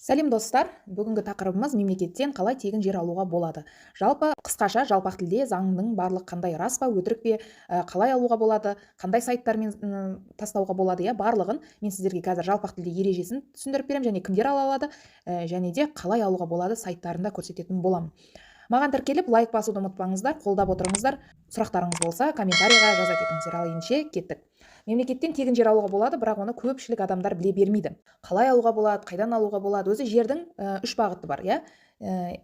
Сәлем достар, бүгінгі тақырыбымыз мемлекеттен қалай тегін жер алуға болады. Жалпы қысқаша жалпақ тілде заңның барлық қандай рас па, өтірік пе, қалай алуға болады, қандай сайттармен тастауға болады, барлығын мен сіздерге қазір жалпақ тілде ережесін түсіндіріп беремін, және кімдер ала алады, және де қалай алуға болады сайттарында көрсететін боламын. Маған тіркеліп лайк басуды ұмытпаңыздар, қолдап отырыңыздар. Сұрақтарыңыз болса, комментарийға жаза кетіңіздер. Ал ендеше кеттік. Мемлекеттен тегін жер алуға болады, бірақ оны көпшілік адамдар біле бермейді. Қалай алуға болады, қайдан алуға болады? Өзі жердің 3 бағыты бар,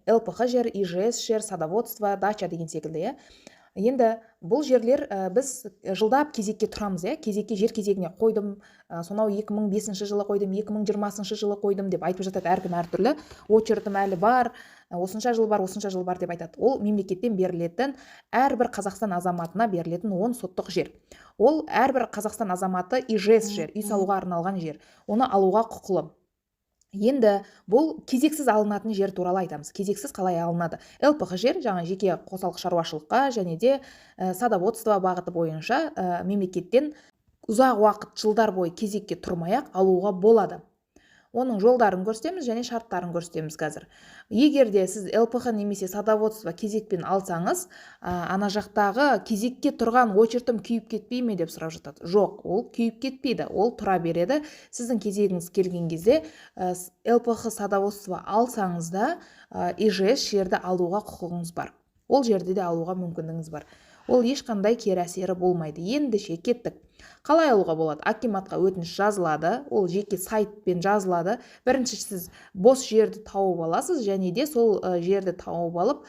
ЛПХ жер, ИЖС жер, садоводство, дача деген секілді, Енді бұл жерлер біз жылдап кезекке тұрамыз, кезекке жер кезегіне қойдым, сонау 2005 жылы қойдым, 2020 жылы қойдым деп айтып жатады әркім әртүрлі. Очердім әлі бар, осынша жыл бар деп айтады. Ол мемлекеттен берілетін, әрбір Қазақстан азаматына берілетін 10 соттық жер. Ол әрбір Қазақстан азаматы ИЖС жер, үй салуға арналған жер. Оны алуға құқылы. Енді бұл кезексіз алынатын жер туралы айтамыз. Кезексіз қалай алынады? ЛПХ жер, жаңа жеке қосалқы шаруашылыққа және де садоводство бағыты бойынша мемлекеттен ұзақ уақыт жылдар бойы кезекке тұрмай-ақ алуға болады. Оның жолдарын көрсетеміз және шарттарын көрсетеміз қазір. Егер де сіз ЛПХ немесе садоводство кезекпен алсаңыз, ана жақтағы кезекке тұрған очертім күйіп кетпей ме деп сұрап жатады. Жоқ, ол күйіп кетпейді, ол тұра береді. Сіздің кезегіңіз келген кезде ЛПХ садоводство алсаңыз да ИЖС жерді алуға құқығыңыз бар. Ол жерде де алуға мүмкіндігіңіз бар. Ол ешқандай кері әсері болмайды. Ендеше кеттік. Қалай алуға болады? Акиматқа өтініш жазылады, ол жеке сайтпен жазылады. Бірінші сіз бос жерді тауып аласыз, және де сол жерді тауып алып,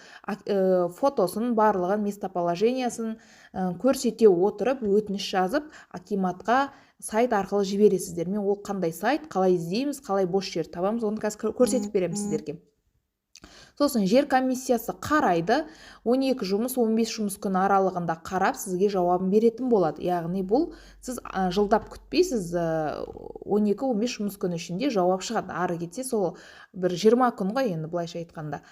фотосын, барлығын, местоположениясын көрсете отырып, өтініш жазып, акиматқа сайт арқылы жібересіздер. Мен ол қандай сайт, қалай іздейміз, қалай бос жер табамыз, оны қазір көрсетіп беремін сіздерге. Сосын жер комиссиясы қарайды, 12 жұмыс, 15 жұмыс күні аралығында қарап, сізге жауабын беретін болады. Яғни бұл сіз жылдап күтпейсіз, 12-15 жұмыс күні ішінде жауап шығады. Ары кетсе сол бір 20 күн ғой, енді былайша айтқанда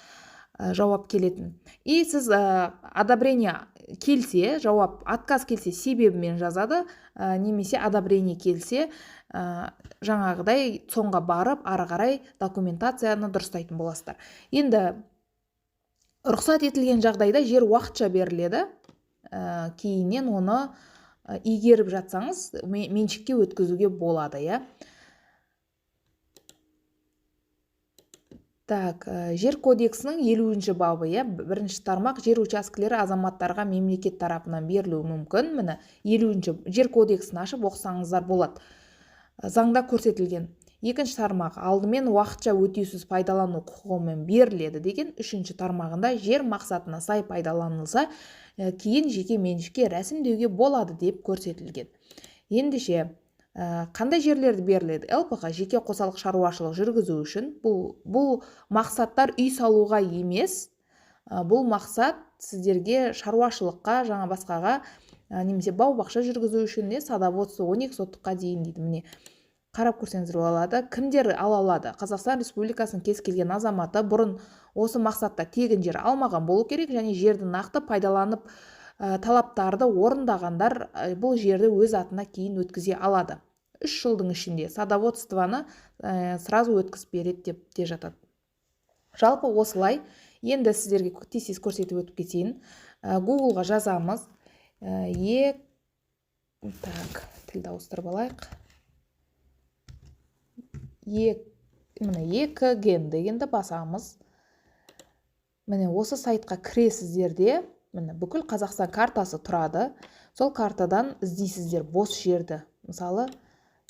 жауап келетін. И сіз одобрение келсе, жауап, отказ келсе себебімен жазады, немесе одобрение келсе, жаңағыдай соңға барып, ары қарай документацияны дұрыстайтын боласыздар. Енді рұқсат етілген жағдайда жер уақытша беріледі, кейіннен оны игеріп жатсаңыз, меншікке өткізуге болады, Так, жер кодексінің 50-ші бабы, бірінші тармақ, жер учаскелері азаматтарға мемлекет тарапынан берілуі мүмкін. Міне 50-ші жер кодексін ашып оқысаңыздар болады. Заңда көрсетілген. Екінші тармақ, алдымен уақытша өтеусіз пайдалану құқығымен беріледі деген. Үшінші тармағында жер мақсатына сай пайдаланылса, кейін жеке меншікке рәсімдеуге болады деп көрсетілген. Ендеше қандай жерлерді беріледі? ЛПХ жеке қосалқы шаруашылық жүргізу үшін. Бұл мақсаттар үй салуға емес, бұл мақсат сіздерге шаруашылыққа, жаңа басқаға, немесе бау-бақша жүргізу үшін, садоводство 12 соттыққа дейін дейді. Міне қарап көрсеңіздер болады. Кімдер ала алады? Қазақстан Республикасының кез келген азаматы бұрын осы мақсатта тегін жер алмаған болу керек, және жерді нақты пайдаланып талаптарды орындағандар бұл жерді өз атына кейін өткізе алады. 3 жылдың ішінде садоводствоны сразу өткізіп береді деп те жатады. Жалпы осылай. Енді сіздерге тез көрсетіп өтіп кетейін. Google-ға жазамыз. Тілді ауыстырып алайық. Ген дегенді басамыз. Міне осы сайтқа кіресіздерде, бүкіл Қазақстан картасы тұрады. Сол картадан іздейсіздер бос жерді. Мысалы,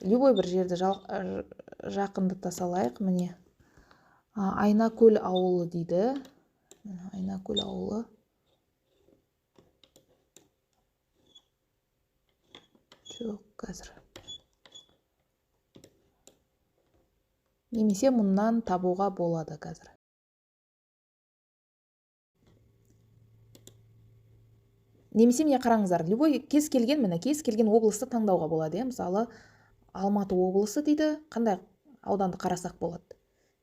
любой бір жерді жақындата салайық. Міне Айнакөл ауылы дейді. Айнакөл ауылы. Жоқ, қазір. Немесе мұннан табуға болады қазір. Немесе міне қараңыздар, любой кез келген облысты таңдауға болады. Мысалы, Алматы облысы дейді, қандай ауданды қарасақ болады.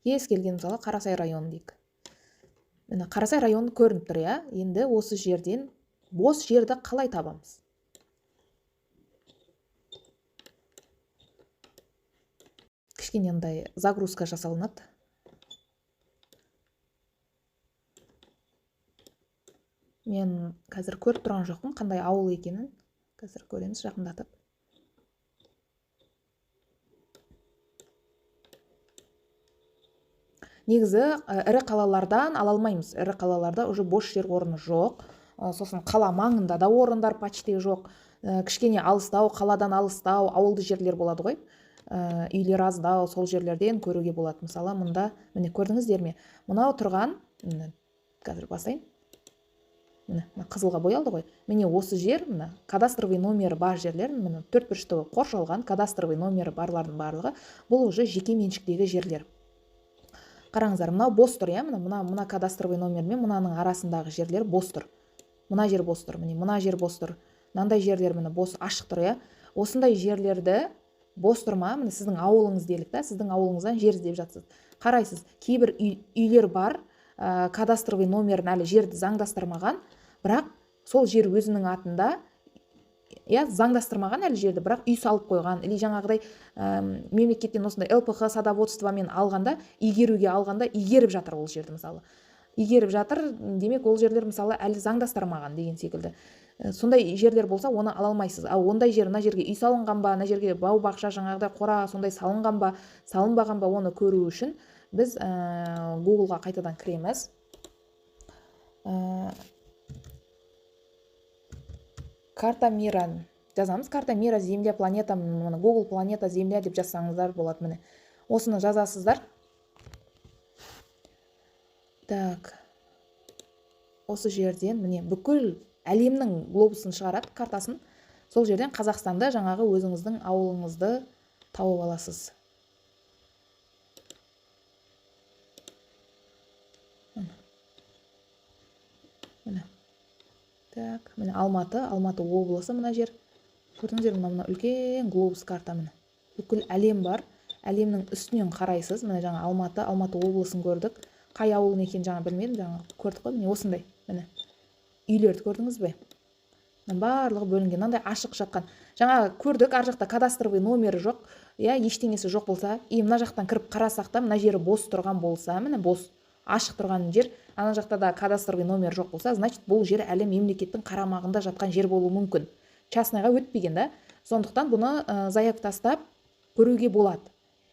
Кез келген, мысалы, Қарасай районы дейік. Міне Қарасай районы көрініп тұр, Енді осы жерден бос жерді қалай табамыз? Кішкене загрузка жасалынады. Мен қазір көріп тұрған жоқпын қандай ауыл екенін. Қазір көреміз жақындатып. Негізі ірі қалалардан ала алмаймыз. Ірі қалаларда уже бос жер орны жоқ. Сосын қала маңында да орындар почти жоқ. Кішкене алыстау, қаладан алыстау, ауылды жерлер болады ғой. Үйлер аздау, сол жерлерден көруге болады. Мысалы, мұнда, міне көрдіңіздер ме? Мынау тұрған, қазір басайын. Міне, қызылға боялды ғой. Міне осы жер, міне кадастровый номері бар жерлер, міне 4 бұрышты қоршалған кадастровый номері барлардың барлығы, бұл уже жеке меншіктегі жерлер. Қараңыздар, мынау бос тұр, иә, мына кадастровый номер мен мынаның арасындағы жерлер бос тұр. Мына жер бос тұр, міне мына жер бос тұр. Мынандай жерлер міне бос ашық тұр, иә. Осындай жерлерді бос тұрма, міне сіздің ауылыңыз делік та, сіздің ауылыңыздан жер іздеп жатсыз. Қарайсыз, кейбір үйлер бар, кадастровый номерін әлі жерді заңдастырмаған, бірақ сол жер өзінің атында, иә, заңдастырмаған әлі жерді, бірақ үй салып қойған, или жаңағыдай мемлекеттен осындай ЛПХ садоводствомен алғанда, игеруге алғанда игеріп жатыр ол жерді, мысалы. Игеріп жатыр, демек ол жерлер мысалы әлі заңдастырмаған деген секілді. Сондай жерлер болса, оны ала алмайсыз. Ал ондай жер, мына жерге үй салынған ба, мына жерге бау-бақша, жаңағыдай қора сондай салынған ба, салынбаған ба, оны көру үшін біз Google-ға қайтадан кіреміз. Карта мира жазамыз. Карта мира, Земля, планета, Google планета, Земля деп жазсаңыздар болады. Міне осыны жазасыздар. Так, осы жерден міне бүкіл әлемнің глобусын шығарады, картасын. Сол жерден Қазақстанды, жаңағы өзіңіздің ауылыңызды тауып аласыз. Міне. Так, міне Алматы облысы мына жер. Көрдіңіздер, мына үлкен глобус карта міне. Бүкіл әлем бар. Әлемнің үстінен қарайсыз. Міне жаңа Алматы облысын көрдік. Қай ауылын екен жаңа білмедім, жаңа көрдік қой. Міне осындай. Міне. Үйлерді көрдіңіз бе? Барлығы бөлінген, мынандай ашық жатқан. Жаңа көрдік, ар жақта кадастровый номері жоқ, иә, ештеңесі жоқ болса, мына жақтан кіріп қарасақ та, мына жері бос тұрған болса, міне бос, ашық тұрған жер, ана жақта да кадастровый номер жоқ болса, значит, бұл жер әлі мемлекеттің қарамағында жатқан жер болуы мүмкін. Частныйға өтпеген да. Сондықтан бұны заявка тастап көруге болады.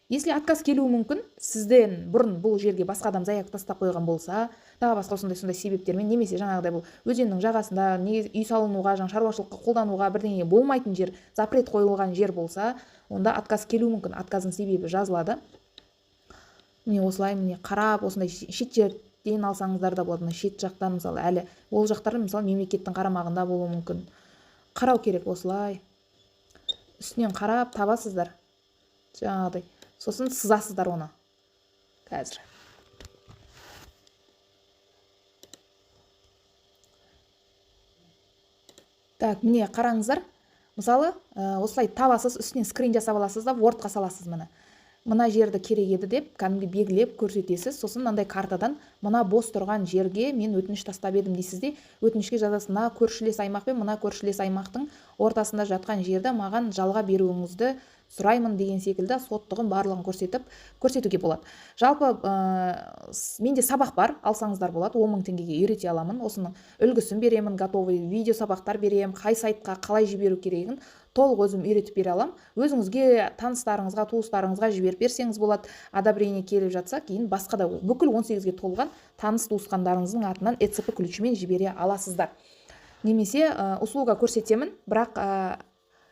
Если отказ келуі мүмкін, сізден бұрын бұл жерге басқа адам заявка тастап қойған болса, тағы басқа сондай себептермен, немесе жаңағыдай бұл өзеннің жағасында үй салынуға, шаруашылыққа қолдануға бірдеңе болмайтын жер, запрет қойылған жер болса, онда отказ келуі мүмкін. Отказдың себебі жазылады. Міне осылай, міне қарап, осындай шет жерден алсаңыздар да болады. Шет жақтан, мысалы, әлі ол жақтар, мысалы, мемлекеттің қарамағында болуы мүмкін. Қарау керек осылай. Үстінен қарап табасыздар. Жаңағыдай. Сосын сызасыздар оны. Қазір. Так, міне қараңыздар. Мысалы, осылай табасыз, үстінен скрин жасап аласыз да, Word-қа саласыз міне. Мына жерді керек еді деп, кәдімгі белгілеп көрсетесіз. Сосын мынандай картадан мына бос тұрған жерге мен өтініш тастап едім дейсіз де, өтінішке жазасыз, мына көршілес аймақ пен мына көршілес аймақтың ортасында жатқан жерді маған жалға беруіңізді сұраймын деген секілді соттығын барлығын көрсетуге болады. Жалпы менде сабақ бар, алсаңыздар болады, 10 000 теңгеге үйрете аламын. Осының үлгісін беремін, готовый видео сабақтар беремін, қай сайтқа қалай жіберу керегін толық өзім үйретіп бере алам. Өзіңізге, таныстарыңызға, туыстарыңызға жіберіп берсеңіз болады. Одобрение келіп жатса, кейін басқа да бүкіл 18-ге толған таныс туысқандарыңыздың атынан ЭЦП ключімен жібере аласыздар. Немесе услуга көрсетемін, бірақ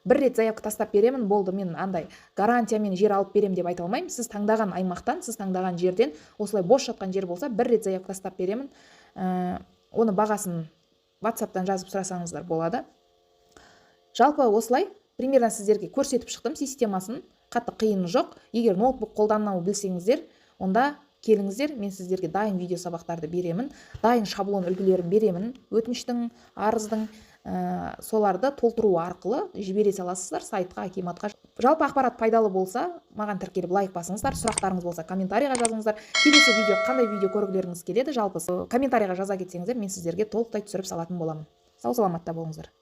бір рет заявка тастап беремін, болды, мен андай гарантиямен жер алып берем деп айта алмаймын. Сіз таңдаған аймақтан, сіз таңдаған жерден, осылай бос жатқан жер болса, бір рет заявка тастап беремін. Оны бағасын WhatsApp-тан жазып сұрасаңыздар болады. Жалпы осылай, примерно сіздерге көрсетіп шықтым системасын, қатты қиын жоқ. Егер ноутбук қолдану білсеңіздер, онда келіңіздер, мен сіздерге дайын видео сабақтарды беремін, дайын шаблон үлгілерін беремін, өтініштің, арыздың, соларды толтыру арқылы жібере саласыздар сайтқа, акиматқа. Жалпы ақпарат пайдалы болса, маған тіркеліп лайк басыңыздар, сұрақтарыңыз болса комментарийға жазыңыздар. Келесі видео қандай видео көргілеріңіз келеді, жалпы комментарийға жаза кетсеңіздер, мен сіздерге толықтай түсіріп салатын боламын. Сау саламатта болыңыздар.